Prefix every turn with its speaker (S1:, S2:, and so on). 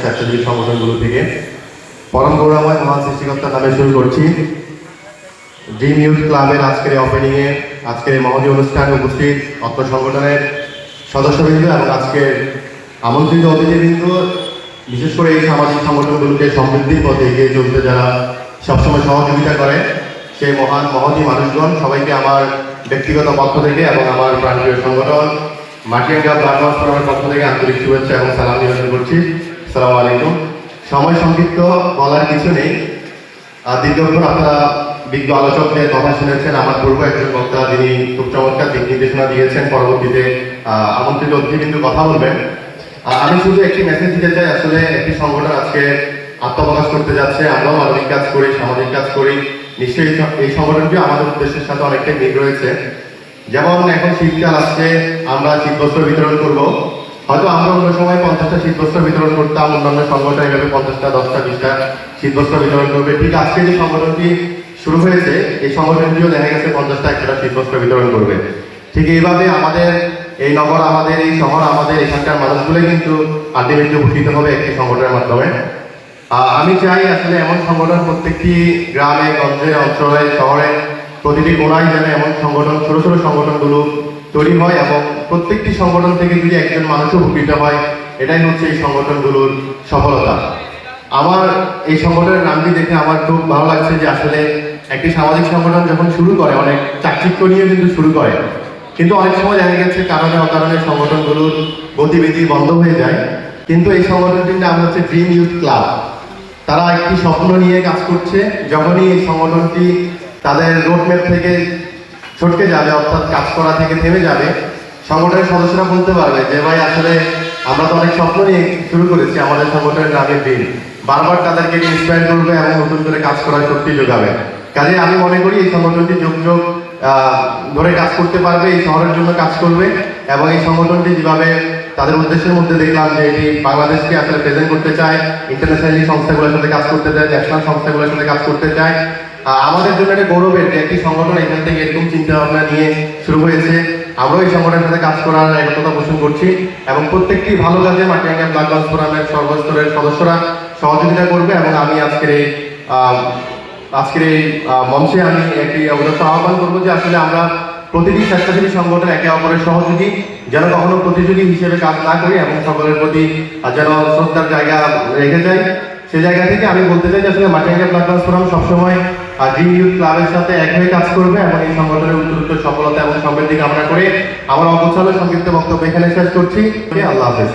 S1: স্বেচ্ছাসেবী সংগঠনগুলো থেকে পরম গৌরবময় মহান সৃষ্টিকর্তার নামে শুরু করছি। ড্রিম ইউথ ক্লাবের আজকের ওপেনিংয়ে আজকের এই মহতী অনুষ্ঠানে উপস্থিত অত্র সংগঠনের সদস্যবৃন্দ এবং আজকের আমন্ত্রিত অতিথিবৃন্দ, বিশেষ করে এই সামাজিক সংগঠনগুলোকে সমৃদ্ধির পথে এগিয়ে চলতে যারা সবসময় সহযোগিতা করে সেই মহতী মানুষগণ সবাইকে আমার ব্যক্তিগত পক্ষ থেকে এবং আমার প্রাণপ্রিয় সংগঠন মাটিরাঙ্গা ব্লাড ট্রান্সফারের পক্ষ থেকে আন্তরিক শুভেচ্ছা এবং সালাম নিবেদন করছি। আসসালামু আলাইকুম। সময় সংক্ষিপ্ত, বলার কিছু নেই। দীর্ঘক্ষণ আপনারা বিজ্ঞ আলোচকদের কথা শুনেছেন। আমার পূর্ব একজন বক্তা যিনি খুব চমৎকার দিক নির্দেশনা দিয়েছেন, পরবর্তীতে আমন্ত্রিত অতিথিবৃন্দ কথা বলবেন। আমি শুধু একটি মেসেজ দিতে চাই। আসলে একটি সংগঠন আজকে আত্মপ্রকাশ করতে যাচ্ছে। আমরাও মানবিক কাজ করি, সামাজিক কাজ করি। নিশ্চয়ই এই সংগঠনটি আমাদের উদ্দেশ্যের সাথে অনেকটাই মিল রয়েছে। যেমন এখন শীতকাল আসছে, আমরা শীতবস্ত্র বিতরণ করব। হয়তো আমরা অন্য সময় 50টা শীতবস্ত্র বিতরণ করতাম, অন্যান্য সংগঠন এভাবে 50টা 10টা 20টা শীতবস্ত্র বিতরণ করবে। ঠিক আজকে যে সংগঠনটি শুরু হয়েছে, এই সংগঠনটিও দেখা গেছে 50টা 100টা শীতবস্ত্র বিতরণ করবে। ঠিক এইভাবে আমাদের এই নগর, আমাদের এই শহর, আমাদের এখানকার মানুষগুলো কিন্তু আলটিমেটলি উপকৃত হবে একটি সংগঠনের মাধ্যমে। আমি চাই আসলে এমন সংগঠন প্রত্যেকটি গ্রামে, গঞ্জে, অঞ্চলে, শহরে, প্রতিটি কোণায় যেন এমন সংগঠন, ছোট ছোট সংগঠনগুলো তৈরি হয় এবং প্রত্যেকটি সংগঠন থেকে যদি একজন মানুষও উপকৃত হয়, এটাই হচ্ছে এই সংগঠনগুলোর সফলতা। আমার এই সংগঠনের নামটি দেখে আমার খুব ভালো লাগছে যে আসলে একটি সামাজিক সংগঠন যখন শুরু করে অনেক চাকচিক্য নিয়ে কিন্তু শুরু করে, কিন্তু অনেক সময় দেখা গেছে কারণে অকারণে সংগঠনগুলোর গতিবিধি বন্ধ হয়ে যায়। কিন্তু এই সংগঠনটির নাম হচ্ছে ড্রিম ইউথ ক্লাব। তারা একটি স্বপ্ন নিয়ে কাজ করছে। যখনই এই সংগঠনটি তাদের রোডম্যাপ থেকে ছটকে যাবে, অর্থাৎ কাজ করা থেকে থেমে যাবে, সংগঠনের সদস্যরা বলতে পারবে যে ভাই আসলে আমরা তো অনেক স্বপ্ন নিয়ে শুরু করেছি, আমাদের সংগঠনের নামের দিন বারবার তাদেরকে ইন্সপায়ার করবে এবং নতুন করে কাজ করার শক্তি যোগাবে। কাজে আমি মনে করি এই সংগঠনটি যোগ ধরে কাজ করতে পারবে, এই শহরের জন্য কাজ করবে এবং এই সংগঠনটি যেভাবে তাদের উদ্দেশ্যের মধ্যে দেখলাম যে এটি বাংলাদেশকে আসলে প্রেজেন্ট করতে চায়, ইন্টারন্যাশনালি সংস্থাগুলোর সাথে কাজ করতে চায়, ন্যাশনাল সংস্থাগুলোর সাথে কাজ করতে চায়। আমাদের জন্য একটা গৌরবের যে একটি সংগঠন এখান থেকে এরকম চিন্তা ভাবনা নিয়ে শুরু হয়েছে। আমরাও এই সংগঠনের সাথে কাজ করার একতা পোষণ করছি এবং প্রত্যেকটি ভালো কাজে মাটিরাঙ্গা ব্লাড ট্রান্সফারের সর্বস্তরের সদস্যরা সহযোগিতা করবে। এবং আমি আজকের এই মঞ্চে আমি একটি অবদান আহ্বান করবো যে আসলে আমরা প্রতিটি স্বেচ্ছাসেবী সংগঠন একে অপরের সহযোগী, যেন কখনো প্রতিযোগী হিসেবে কাজ না করি এবং সকলের প্রতি যেন শ্রদ্ধার জায়গা রেখে যাই। সেই জায়গা থেকে আমি বলতে চাই যে আসলে মাটিরাঙ্গা ব্লাড ট্রান্সফার সবসময় ড্রিম ইউথ ক্লাবের সাথে এক হয়ে কাজ করবে এবং এই সংগঠনের উত্তরোত্তর সফলতা এবং সমৃদ্ধি কামনা করে আমার অবসরে সংক্ষিপ্ত বক্তব্য এখানে শেষ করছি। আল্লাহ হাফেজ।